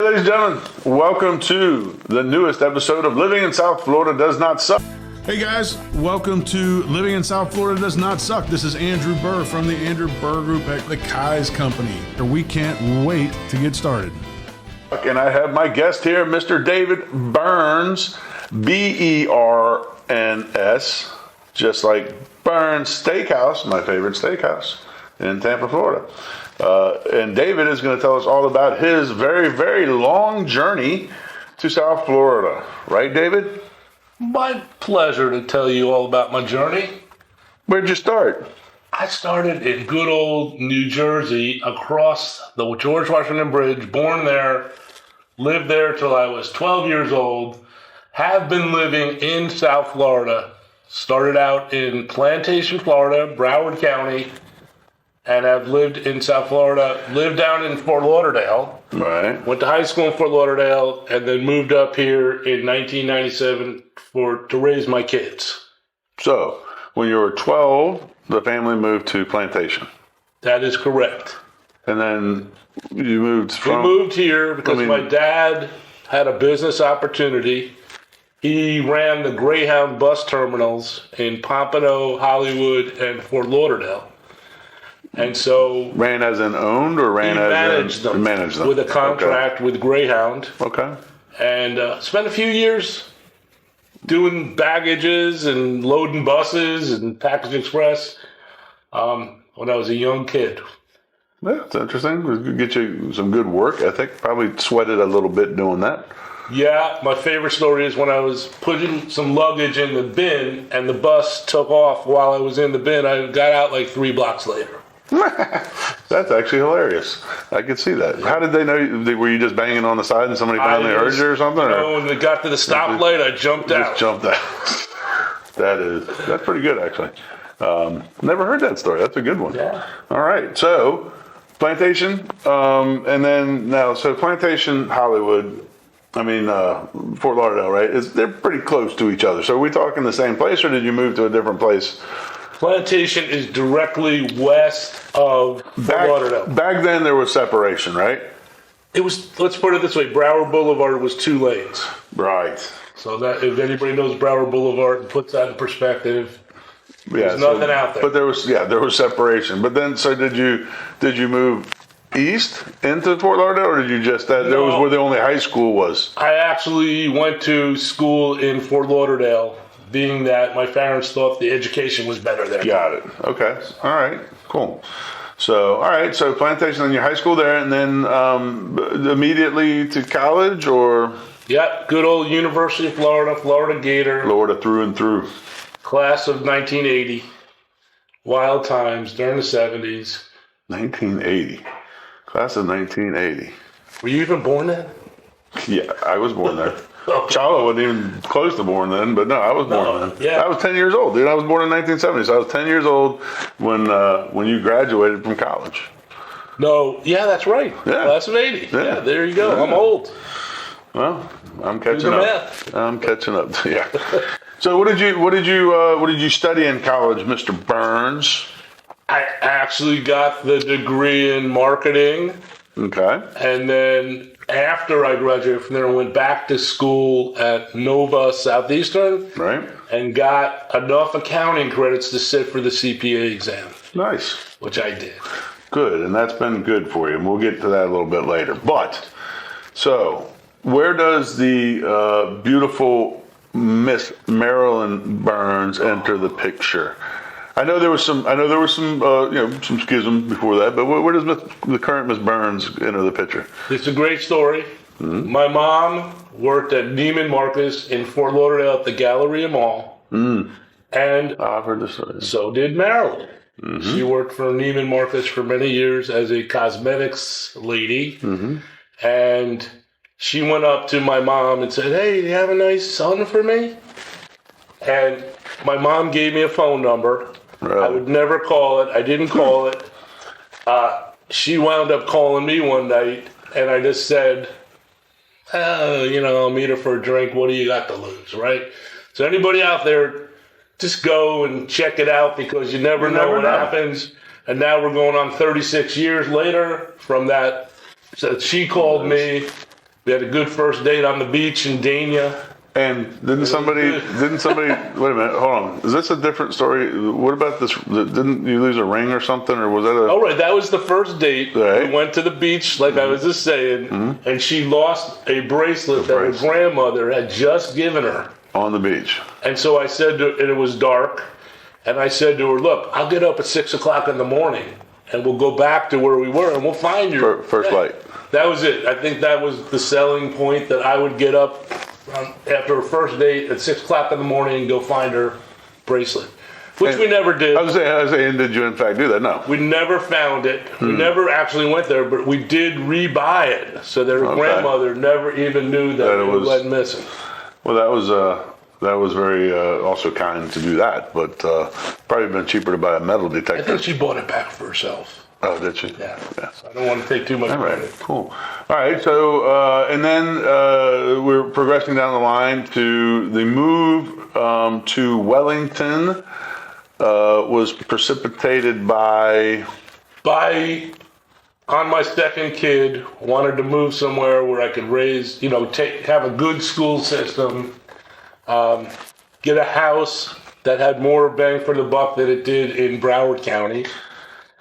Ladies and gentlemen, welcome to the newest episode of Living in South Florida Does Not Suck. Hey guys, welcome to Living in South Florida Does Not Suck. This is Andrew Burr from the Andrew Burr Group at the 𝐂𝐤𝐴 Company. We can't wait to get started. And I have my guest here, Mr. David Berns, B-E-R-N-S, just like Burns Steakhouse, my favorite steakhouse in Tampa, Florida. And David is going to tell us all about his very, very long journey to South Florida. Right, David? My pleasure to tell you all about my journey. Where'd you start? I started in good old New Jersey across the George Washington Bridge, born there, lived there till I was 12 years old, have been living in South Florida, started out in Plantation, Florida, Broward County, and I've lived in South Florida, lived down in Fort Lauderdale. Right. Went to high school in Fort Lauderdale, and then moved up here in 1997 to raise my kids. So, when you were 12, the family moved to Plantation. That is correct. And then you moved from... We moved here because my dad had a business opportunity. He ran the Greyhound bus terminals in Pompano, Hollywood, and Fort Lauderdale. And so... Ran as an owned or ran as them. Managed them. With a contract with Greyhound. Okay. And spent a few years doing baggages and loading buses and Package Express when I was a young kid. Yeah, that's interesting. It could get you some good work ethic. Probably sweated a little bit doing that. Yeah, my favorite story is when I was putting some luggage in the bin and the bus took off while I was in the bin. I got out like 3 blocks later. That's actually hilarious. I could see that. How did they know? Were you just banging on the side and somebody finally heard you or something? No, when they got to the stoplight, I jumped out. Jumped out. That's pretty good, actually. Never heard that story. That's a good one. Yeah. All right. So, Plantation, and then now, so Plantation, Hollywood, Fort Lauderdale, right? They're pretty close to each other. So, are we talking the same place, or did you move to a different place? Plantation is directly west of Fort Lauderdale. Back then, there was separation, right? It was, let's put it this way, Broward Boulevard was 2 lanes. Right. So that if anybody knows Broward Boulevard and puts that in perspective, there's nothing out there. But there was separation. But then, so did you move east into Fort Lauderdale, or did you just that was where the only high school was? I actually went to school in Fort Lauderdale, being that my parents thought the education was better there. Got it. Okay. All right. Cool. So, all right. So, Plantation in your high school there, and then immediately to college, or? Yep. Good old University of Florida, Florida Gator. Florida through and through. Class of 1980. Wild times during the 70s. 1980. Class of 1980. Were you even born then? Yeah, I was born there. Chalo wasn't even close to born then, but no, I was born then. Yeah. I was 10 years old, dude. I was born in 1970, so I was 10 years old when you graduated from college. No, yeah, that's right. Yeah. Class of 80. Yeah, there you go. Yeah. I'm old. Well, I'm catching up. I'm catching up. Yeah. So what did you study in college, Mr. Berns? I actually got the degree in marketing. Okay. And then after I graduated from there, I went back to school at Nova Southeastern. Right. And got enough accounting credits to sit for the CPA exam. Nice. Which I did. Good. And that's been good for you. And we'll get to that a little bit later. But, so, where does the beautiful Miss Marilyn Berns enter the picture? I know there was some some schism before that, but where does the current Miss Berns enter the picture? It's a great story. Mm-hmm. My mom worked at Neiman Marcus in Fort Lauderdale at the Galleria Mall. Mm. And I've heard this story. So did Marilyn. Mm-hmm. She worked for Neiman Marcus for many years as a cosmetics lady. Mm-hmm. And she went up to my mom and said, "Hey, do you have a nice son for me?" And my mom gave me a phone number. Right. I would never call it. I didn't call it. She wound up calling me one night, and I just said, I'll meet her for a drink. What do you got to lose, right? So anybody out there, just go and check it out, because you never know what happens. And now we're going on 36 years later from that. So she called me, We had a good first date on the beach in Dania. And didn't somebody, wait a minute, hold on. Is this a different story? What about this? Didn't you lose a ring or something? Or was that Oh, right. That was the first date. Right. We went to the beach, like I was just saying, and she lost a bracelet that her grandmother had just given her. On the beach. And so I said to her, and it was dark, and I said to her, look, I'll get up at 6 o'clock in the morning, and we'll go back to where we were, and we'll find you. First light. That was it. I think that was the selling point, that I would get up after her first date at 6 o'clock in the morning and go find her bracelet, which we never did. I was saying, did you in fact do that? No. We never found it. We never actually went there, but we did rebuy it, so their grandmother never even knew that it went missing. Well, that was very also kind to do that, but probably been cheaper to buy a metal detector. I think she bought it back for herself. Oh, did she? Yeah. So I don't want to take too much credit. Right, cool. All right, so, and then we're progressing down the line to the move to Wellington was precipitated by... On my second kid, wanted to move somewhere where I could raise, have a good school system, get a house that had more bang for the buck than it did in Broward County.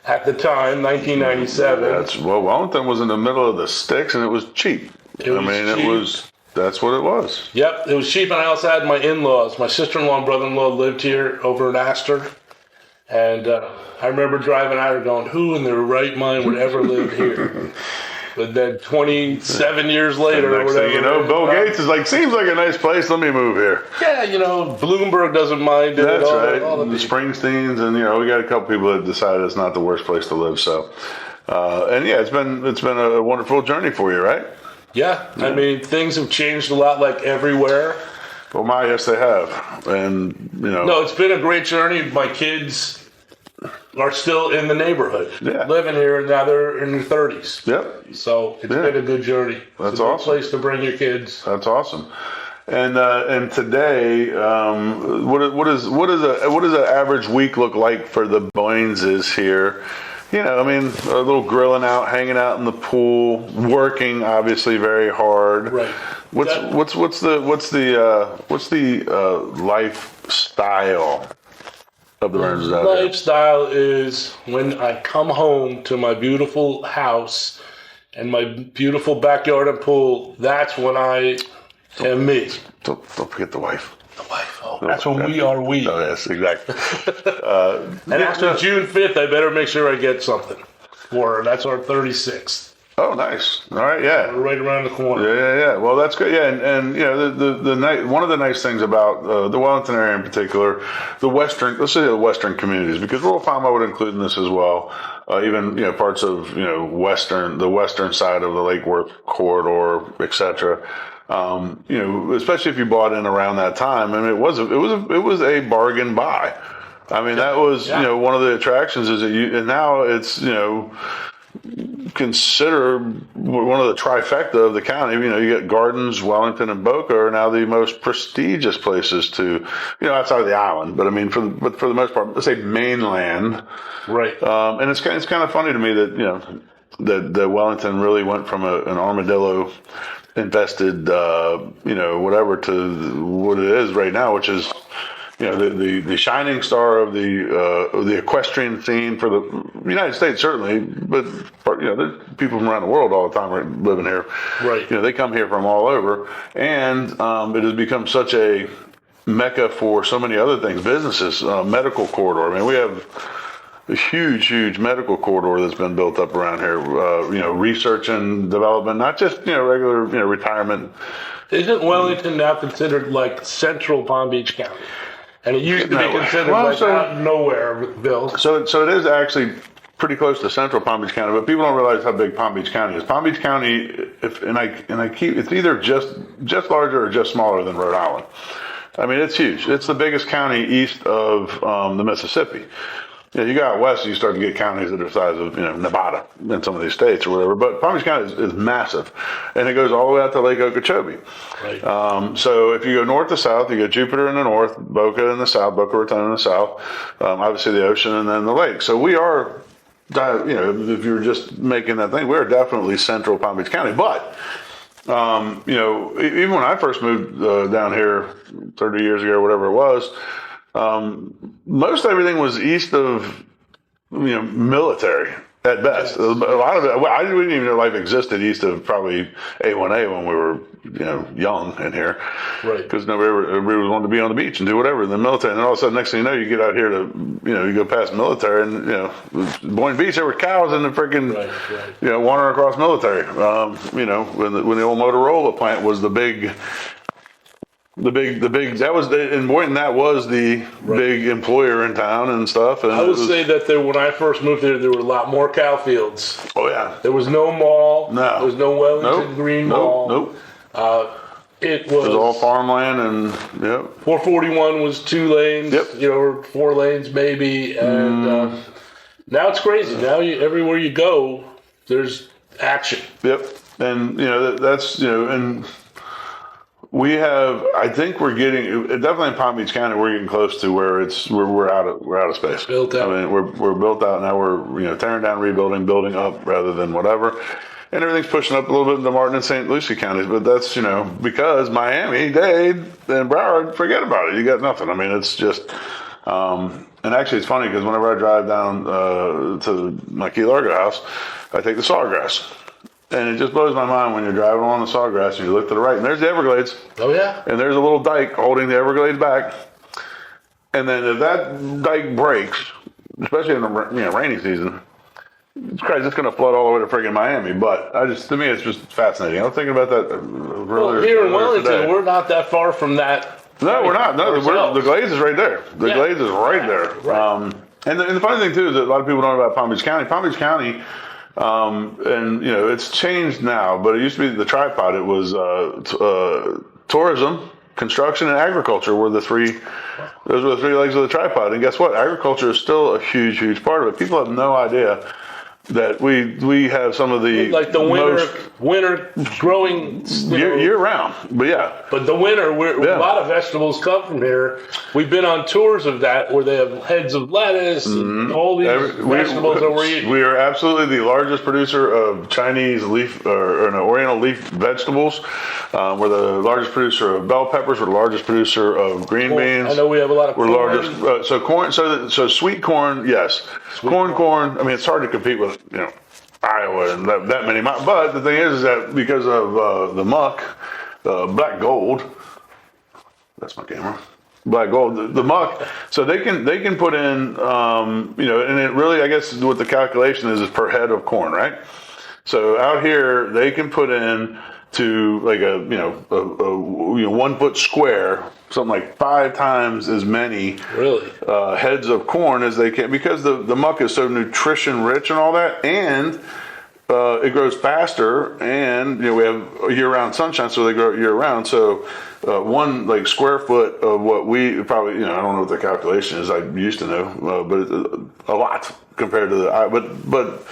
At the time, 1997. Wellington was in the middle of the sticks, and it was cheap. That's what it was. Yep, it was cheap, and I also had my in-laws. My sister-in-law and brother-in-law lived here over in Astor, and I remember driving out and going, who in their right mind would ever live here? But then 27 years later, or whatever, Bill Gates is like, seems like a nice place, let me move here. Yeah, Bloomberg doesn't mind it. That's right. The Springsteens, and we got a couple people that decided it's not the worst place to live. So, and yeah, it's been a wonderful journey for you, right? Yeah, I mean, things have changed a lot, like everywhere. Well, yes, they have, and No, it's been a great journey. My kids are still in the neighborhood, living here, and now they're in their 30s. Yep. So it's been a good journey. That's it's a awesome. Good place to bring your kids. That's awesome. And today, what does an average week look like for the Boyneses here? A little grilling out, hanging out in the pool, working obviously very hard. Right. What's the lifestyle of the Berns out there? Lifestyle is when I come home to my beautiful house and my beautiful backyard and pool. That's when I am me. Don't forget the wife. The wife. Oh, that's when we are we. Oh, yes, exactly. And after June 5th, I better make sure I get something for her. That's our 36th. Oh, nice. All right, yeah. We're right around the corner. Yeah. Well, that's good. Yeah, and one of the nice things about the Wellington area in particular, let's say the western communities, because rural farm I would include in this as well. Even parts of the western side of the Lake Worth corridor, etc. Especially if you bought in around that time, and it was a bargain buy. I mean, that was one of the attractions is that and now it's considered one of the trifecta of the county. You get Gardens, Wellington, and Boca are now the most prestigious places to, outside of the island. But I mean, for the most part, let's say mainland, right? And it's kind of funny to me that that Wellington really went from an armadillo invested, whatever, to what it is right now, which is, the shining star of the equestrian scene for the United States, certainly, but there's people from around the world all the time living here. Right. They come here from all over, and it has become such a mecca for so many other things, businesses, medical corridor. I mean, we have a huge medical corridor that's been built up around here. Research and development, not just regular retirement. Isn't Wellington now considered like central Palm Beach County? And it used to be considered out nowhere, Bill. So it is actually pretty close to central Palm Beach County, but people don't realize how big Palm Beach County is. Palm Beach County, it's either just larger or just smaller than Rhode Island. I mean, it's huge. It's the biggest county east of the Mississippi. You go out west, you start to get counties that are the size of Nevada in some of these states or whatever. But Palm Beach County is massive, and it goes all the way out to Lake 𝐂𝐭𝐡. Right. So if you go north to south, you got Jupiter in the north, Boca in the south, Boca Raton in the south, obviously the ocean, and then the lake. So we are, if you're just making that thing, we're definitely central Palm Beach County. But Even when I first moved down here 30 years ago, or whatever it was, most everything was east of, military at best. A lot of it, I didn't even know life existed east of probably A1A when we were, young in here. Right. Because everybody wanted to be on the beach and do whatever in the military. And then all of a sudden, next thing you know, you get out here to, you go past military and, Boynton Beach, there were cows in the freaking, wandering across military. When the old Motorola plant was the big, that was in Boynton. That was the big employer in town and stuff. And I would say that when I first moved there were a lot more cow fields. Oh yeah. There was no mall. No. There was no Wellington Green Mall. Nope. It was all farmland and 441 was 2 lanes. Yep. Or 4 lanes maybe, and now it's crazy. Now everywhere you go, there's action. Yep. And that's and. We have, I think we're getting, definitely in Palm Beach County, we're getting close to where we're out of space. Built out. I mean, we're built out now. We're tearing down, rebuilding, building up rather than whatever, and everything's pushing up a little bit into Martin and St. Lucie counties. But that's because Miami, Dade, and Broward, forget about it. You got nothing. I mean, it's just. And actually, it's funny because whenever I drive down to my 𝐂𝐨𝐴 house, I take the Sawgrass. And it just blows my mind when you're driving along the Sawgrass and you look to the right, and there's the Everglades. Oh, yeah. And there's a little dike holding the Everglades back. And then if that dike breaks, especially in the rainy season, it's crazy. It's going to flood all the way to friggin' Miami. But to me, it's just fascinating. I was thinking about that earlier. Here in Wellington, we're not that far from that. No, we're not. No, the Glades is right there. The Glades is right there. Right. And the funny thing, too, is that a lot of people don't know about Palm Beach County. Palm Beach County... it's changed now, but it used to be the tripod. It was tourism, construction, and agriculture were those were the 3 legs of the tripod. And guess what? Agriculture is still a huge, huge part of it. People have no idea that we have some of the winter growing year round, But the winter, a lot of vegetables come from here. We've been on tours of that where they have heads of lettuce and all these vegetables that we're eating. We are absolutely the largest producer of Chinese leaf or Oriental leaf vegetables. We're the largest producer of bell peppers. We're the largest producer of green beans. I know we have a lot of corn. We're largest. So corn. So sweet corn. Yes. Corn. I mean, it's hard to compete with Iowa and that many. But the thing is that because of the muck, black gold. That's my camera. Black gold, the muck. So they can put in, and it really, I guess, what the calculation is per head of corn, right? So out here they can put in to like a 1 foot square, something like 5 times as many heads of corn as they can, because the muck is so nutrition rich and all that, and it grows faster, and we have year-round sunshine, so they grow year-round. So 1 square foot of what we probably, I don't know what the calculation is. I used to know, but it's a lot compared to but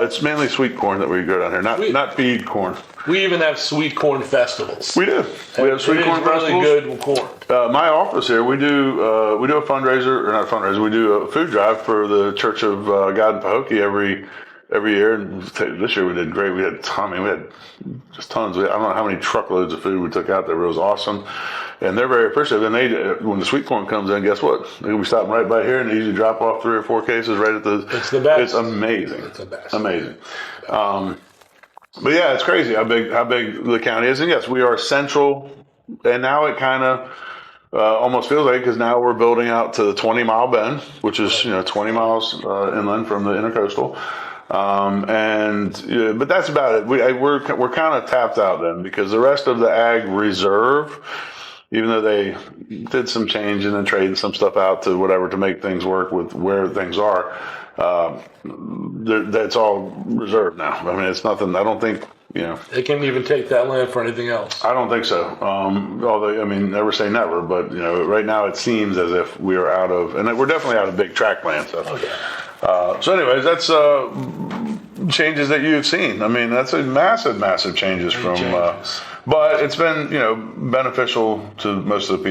it's mainly sweet corn that we grow down here, not feed corn. We even have sweet corn festivals. We do. We have sweet corn festivals. Really good corn. My office here, we do a fundraiser, or not a fundraiser. We do a food drive for the Church of God in 𝐂𝐭 every year. And this year we did great. We had just tons. I don't know how many truckloads of food we took out there. But it was awesome, and they're very appreciative. And when the sweet corn comes in, guess what? They'll be stopping right by here, and they usually drop off 3 or 4 cases right at the. It's the best. It's amazing. It's the best. Amazing. But yeah, it's crazy how big the county is. And yes, we are central, and now it kind of almost feels like, because now we're building out to the 20-mile bend, which is 20 miles inland from the intercoastal. But that's about it. We're kind of tapped out then, because the rest of the ag reserve, even though they did some change and then trading some stuff out to whatever to make things work with where things are. That's all reserved now. I mean, it's nothing. I don't think they can't even take that land for anything else. I don't think so. Although, I mean, never say never. But right now it seems as if we are out of, and we're definitely out of big tract land. So, anyways, that's changes that you've seen. I mean, that's a massive changes from. But it's been, beneficial to most of the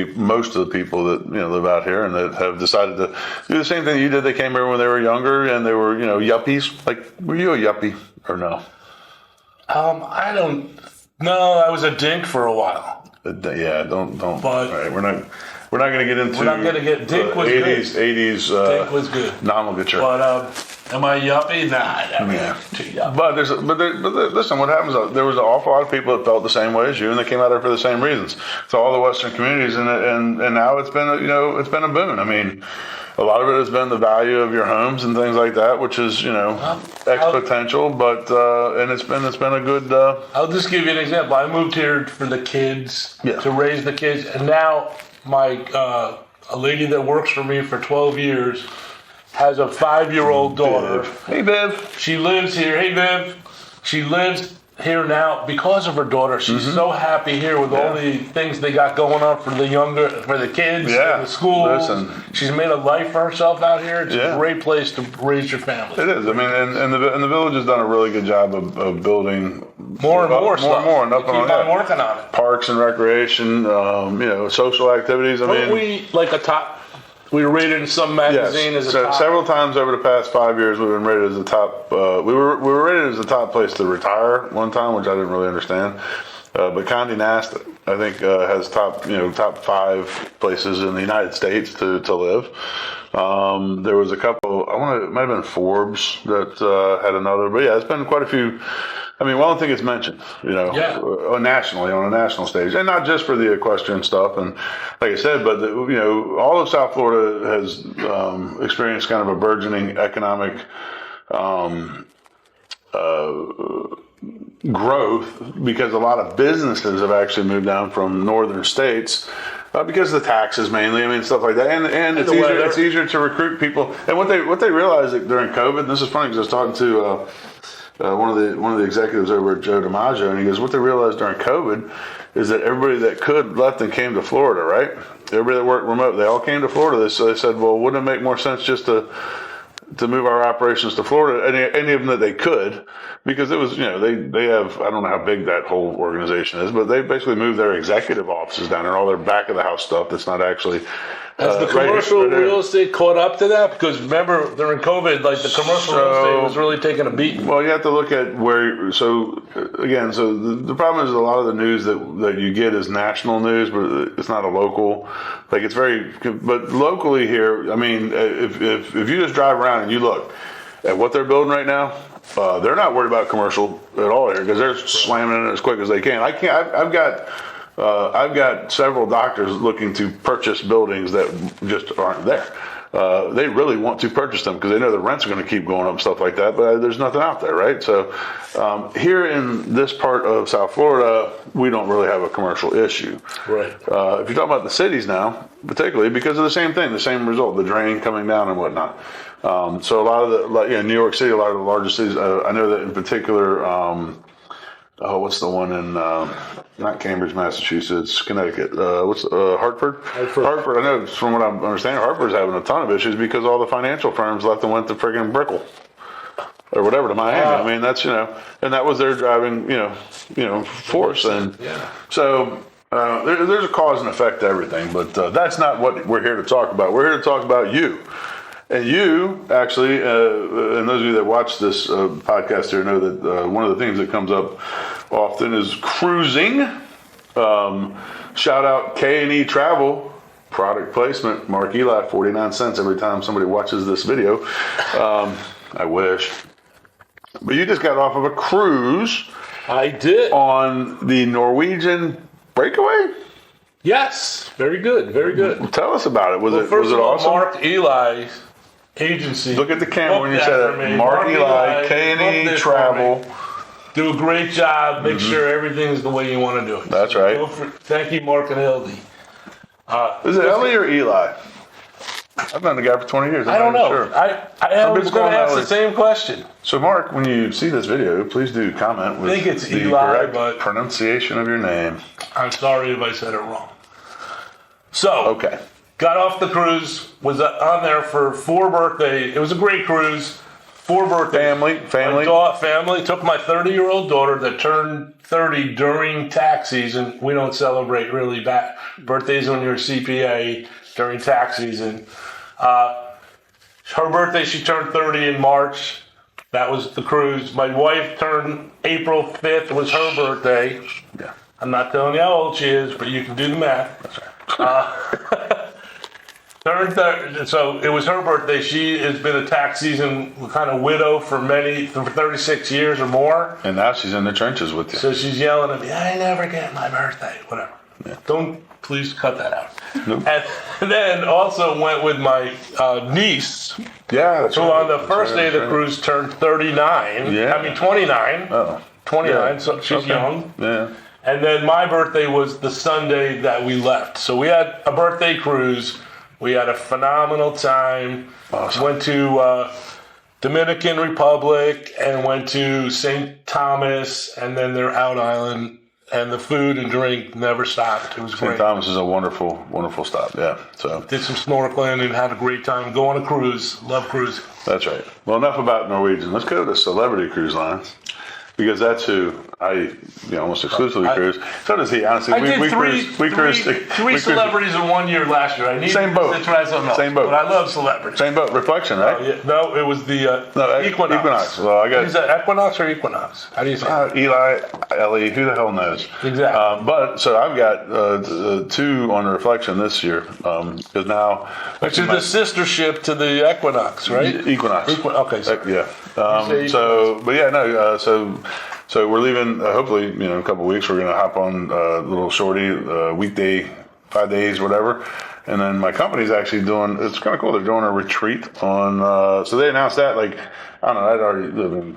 people that, live out here and that have decided to do the same thing you did. They came here when they were younger and they were, yuppies. Like, were you a yuppie or no? I don't No, I was a dink for a while. Yeah, don't. But all right, we're not going to get into. We're not going to get. Dink was 80s, good. 80s. Dink was good. Nomenclature. But am I yuppie? Nah, too yuppie. But listen, what happens? There was an awful lot of people that felt the same way as you, and they came out there for the same reasons. So all the Western communities, and now it's been it's been a boon. I mean, a lot of it has been the value of your homes and things like that, which is exponential. But and it's been a good. I'll just give you an example. I moved here for the kids to raise the kids, and now my a lady that works for me for 12 years has a 5-year-old daughter. Hey, Viv. She lives here. Hey, Viv. She lives here now because of her daughter. She's so happy here with all the things they got going on for the kids, and the schools. Listen. She's made a life for herself out here. It's a great place to raise your family. It is. I mean, and the village has done a really good job of building more and more stuff. More and up keep on working on it. Parks and recreation, social activities. We were rated in some magazine as a top. Several times over the past 5 years, we've been rated as a top. We were rated as a top place to retire one time, which I didn't really understand. But Condé Nast, I think, has top 5 places in the United States to live. There was a couple. It might have been Forbes that had another. But yeah, it's been quite a few. I mean, Wellington gets mentioned, nationally on a national stage, and not just for the equestrian stuff. And like I said, but all of South Florida has experienced kind of a burgeoning economic growth because a lot of businesses have actually moved down from northern states. Because of the taxes mainly, I mean, stuff like that, and it's easier to recruit people. And what they realized during COVID, and this is funny because I was talking to one of the executives over at 𝐂𝐤𝐿, and he goes, what they realized during COVID is that everybody that could left and came to Florida, right? Everybody that worked remote, they all came to Florida. So they said, well, wouldn't it make more sense just to move our operations to Florida, any of them that they could, because it was, they have, I don't know how big that whole organization is, but they basically moved their executive offices down there, all their back of the house stuff that's not actually. Has the commercial real estate caught up to that? Because remember, during COVID, the commercial real estate was really taking a beating. Well, you have to look at the problem is a lot of the news that you get is national news, but it's not a local. But locally here, I mean, if you just drive around and you look at what they're building right now, they're not worried about commercial at all here because they're slamming it as quick as they can. I've got several doctors looking to purchase buildings that just aren't there. They really want to purchase them because they know the rents are going to keep going up and stuff like that, but there's nothing out there, right? So here in this part of South Florida, we don't really have a commercial issue. Right. If you're talking about the cities now, particularly because of the same thing, the same result, the drain coming down and whatnot. So a lot of New York City, a lot of the larger cities, I know that in particular, what's the one in not Cambridge, Massachusetts, Connecticut? Hartford? Hartford. I know from what I'm understanding, Hartford's having a ton of issues because all the financial firms left and went to friggin' Brickell or whatever to Miami. I mean, that's and that was their driving force. And so there's a cause and effect to everything, but that's not what we're here to talk about. We're here to talk about you. And you, actually, and those of you that watch this podcast here know that one of the things that comes up often is cruising. Shout out 𝐂𝐤 Travel, product placement, Mark Eli, 49 cents every time somebody watches this video. I wish. But you just got off of a cruise. I did. On the Norwegian Breakaway? Yes. Very good. Very good. Well, tell us about it. Was it awesome? Mark Eli agency. Look at the camera when you said it. Mark Eli, 𝐂𝐤 Travel. Do a great job. Make sure everything's the way you want to do it. That's right. Thank you, Mark and Hildy. Is it Ellie or Eli? I've known the guy for 20 years. I don't know. Sure. I was going to ask the same question. So, Mark, when you see this video, please do comment with the correct pronunciation of your name. I'm sorry if I said it wrong. So, okay. Got off the cruise, was on there for 4 birthdays. It was a great cruise. 4 birthdays. Family. Took my 30-year-old daughter that turned 30 during tax season. We don't celebrate really birthdays when you're a CPA during tax season. Her birthday, she turned 30 in March. That was the cruise. My wife turned April 5th. Was her birthday. Yeah. I'm not telling you how old she is, but you can do the math. That's right. So it was her birthday. She has been a tax season kind of widow for 36 years or more. And now she's in the trenches with you. So she's yelling at me, I never get my birthday, whatever. Yeah. Don't, please cut that out. Nope. And then also went with my niece, Yeah, that's who right. on the first day of the cruise turned 39. Yeah. I mean 29. Oh. 29, Yeah. so she's young. Yeah. And then my birthday was the Sunday that we left. So we had a birthday cruise. We had a phenomenal time. Awesome. Went to Dominican Republic and went to St. Thomas and then their out island. And the food and drink never stopped. It was great. St. Thomas is a wonderful, wonderful stop. Yeah. So Did some snorkeling and had a great time. Go on a cruise. Love cruising. that's right. Well, enough about Norwegian. Let's go to Celebrity Cruise Lines. Because that's who I almost exclusively cruise. So does he, honestly. I did three cruise celebrities in 1 year last year. I needed Same boat. to try something else. Same boat. But I love celebrities. Same boat, Reflection, right? Yeah. No, it was the Equinox. Equinox. Well, I got Is that Equinox or Equinox? How do you say it? Eli, Ellie, who the hell knows? Exactly. But so I've got two on the Reflection this year because now, Which is the sister ship to the Equinox, right? Equinox. Okay. So Yeah. say But yeah, no. So we're leaving. Hopefully, in a couple of weeks, we're gonna hop on a little shorty weekday, 5 days, whatever. And then my company's actually doing. It's kind of cool. They're doing a retreat on. So they announced that we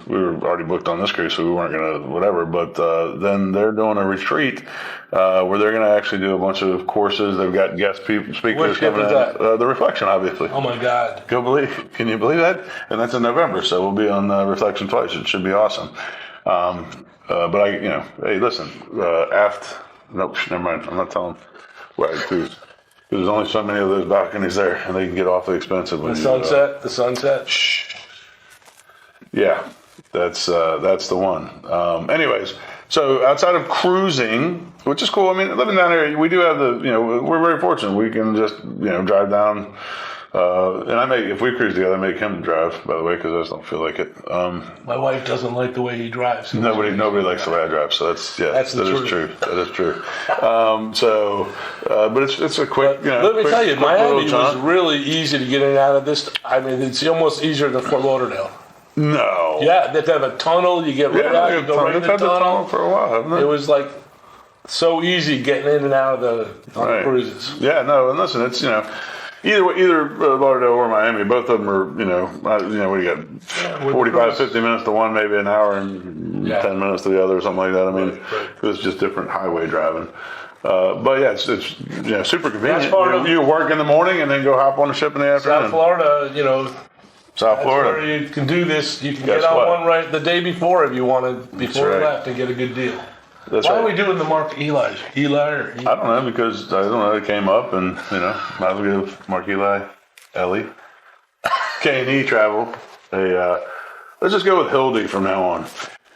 were already booked on this cruise, so we weren't gonna whatever. But then they're doing a retreat where they're gonna actually do a bunch of courses. They've got guest speakers Which ship coming is in. that? The Reflection, obviously. Oh my God. Can you believe that? And that's in November, so we'll be on Reflection twice. It should be awesome. But hey, listen, nope, never mind. I'm not telling where I cruise. There's only so many of those balconies there, and they can get awfully expensive. The sunset. Shh. Yeah, that's the one. Anyways, so outside of cruising, which is cool. I mean, living down here, we do have we're very fortunate. We can just drive down. And if we cruise together, I make him drive, by the way, because I just don't feel like it. My wife doesn't like the way he drives. Nobody likes the way I drive, so that is true. That is true. But it's a quick. Let me tell you, Miami was really easy to get in and out of this. I mean, it's almost easier than Fort Lauderdale. No. Yeah, they have a tunnel. You get right out. You go right in the had the tunnel. tunnel for a while, haven't they? It was like so easy getting in and out of the cruises. Yeah, no, and listen, it's either Lauderdale or Miami, both of them are what do you got? 45, 50 minutes to one, maybe an hour and 10 minutes to the other, or something like that. I mean, it's just different highway driving. But yeah, it's super convenient. You work in the morning and then go hop on a ship in the afternoon. South Florida, South Florida. Where you can do this. You can get on one right the day before if you wanted, before you left, and get a good deal. Why are we doing the Mark Eli? I don't know, because it came up, and might as well give Mark Eli, Ellie, K&E Travel. Let's just go with Hildy from now on.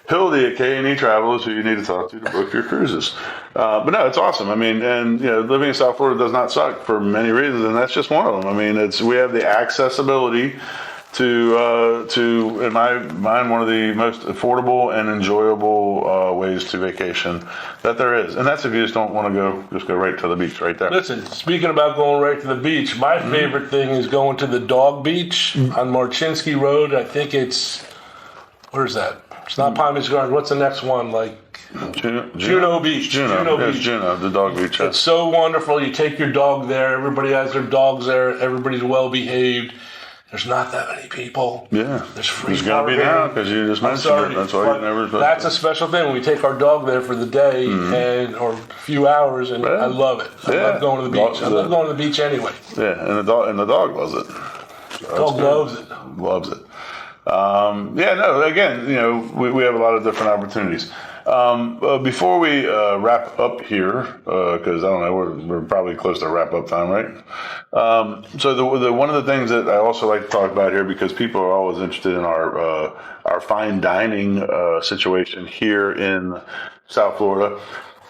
Hildy at K&E Travel is who you need to talk to book your cruises. But no, it's awesome. I mean, and living in South Florida does not suck for many reasons, and that's just one of them. I mean, we have the accessibility to in my mind, one of the most affordable and enjoyable ways to vacation that there is, and that's if you just don't want to go right to the beach right there. Listen, speaking about going right to the beach, my favorite thing is going to the dog beach on Marchinsky Road. I think where's that? It's not Palm Beach Gardens. What's the next one? Juno Beach. Juno Beach, the dog beach. It's so wonderful. You take your dog there. Everybody has their dogs there. Everybody's well behaved. There's not that many people. Yeah. There's free There's going to be now because you just mentioned it. That's why you never. That's a special thing. We take our dog there for the day or a few hours, and I love it. I love going to the beach. I love going to the beach anyway. Yeah, and the dog loves it. Dog loves it. Loves it. Again, we have a lot of different opportunities. Before we wrap up here, because I don't know, we're probably close to wrap up time, right? So the one of the things that I also like to talk about here, because people are always interested in our fine dining situation here in South Florida.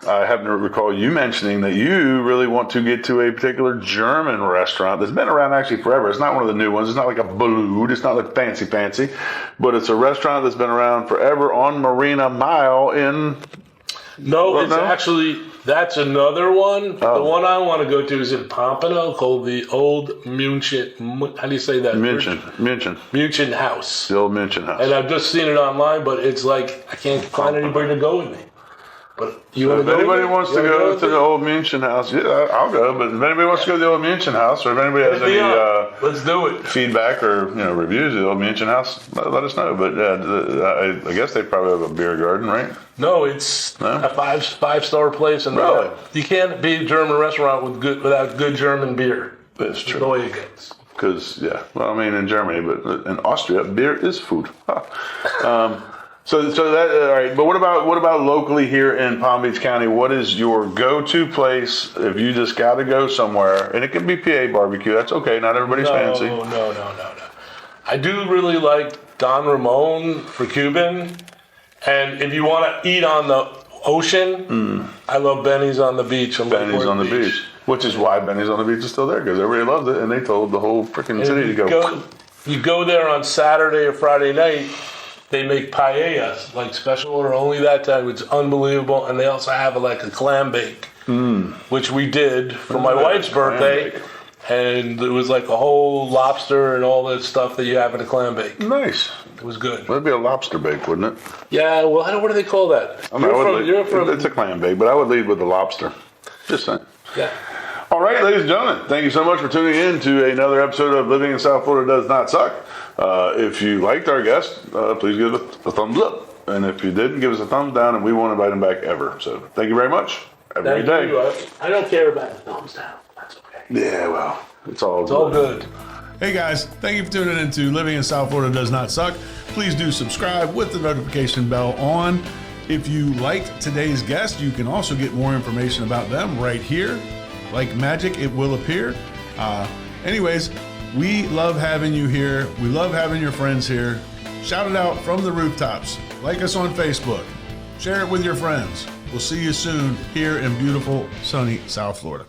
I happen to recall you mentioning that you really want to get to a particular German restaurant that's been around actually forever. It's not one of the new ones. It's not like a Blued. It's not like fancy, but it's a restaurant that's been around forever on Marina Mile in... Actually, that's another one. The one I want to go to is in Pompano called the Old München. How do you say that? München House. The Old München House. And I've just seen it online, but it's like I can't find anybody to go with me. But you want to go? If anybody wants to go to the Old München House, yeah, I'll go. But if anybody wants to go to the Old München House, or if anybody has any let's do it. Feedback or reviews of the Old München House, let us know. But I guess they probably have a beer garden, right? No, it's a five-star place, and really? You can't be a German restaurant without good German beer. That's true. The way it gets. Because in Germany, but in Austria, beer is food. So that all right. But what about locally here in Palm Beach County? What is your go-to place if you just got to go somewhere? And it can be PA barbecue. That's okay. Not everybody's fancy. No. I do really like Don Ramon for Cuban. And if you want to eat on the ocean, I love Benny's on the Beach. Benny's on the beach. Which is why Benny's on the Beach is still there, because everybody loves it, and they told the whole freaking city to go. You go there on Saturday or Friday night, they make paellas, like special order only that time, which is unbelievable. And they also have a clam bake, which we did for my wife's birthday. And it was like a whole lobster and all that stuff that you have in a clam bake. Nice. It was good. That'd be a lobster bake, wouldn't it? Yeah, well, what do they call that? You're from... It's a clam bake, but I would lead with the lobster. Just saying. Yeah. All right, ladies and gentlemen, thank you so much for tuning in to another episode of Living in South Florida Does Not Suck. If you liked our guest, please give it a thumbs up. And if you didn't, give us a thumbs down, and we won't invite him back ever. So thank you very much. Have a great day. I don't care about the thumbs down. That's okay. Yeah, well, it's all good. Hey guys, thank you for tuning in to Living in South Florida Does Not Suck. Please do subscribe with the notification bell on. If you liked today's guest, you can also get more information about them right here. Like magic, it will appear. Anyways, we love having you here. We love having your friends here. Shout it out from the rooftops. Like us on Facebook. Share it with your friends. We'll see you soon here in beautiful, sunny South Florida.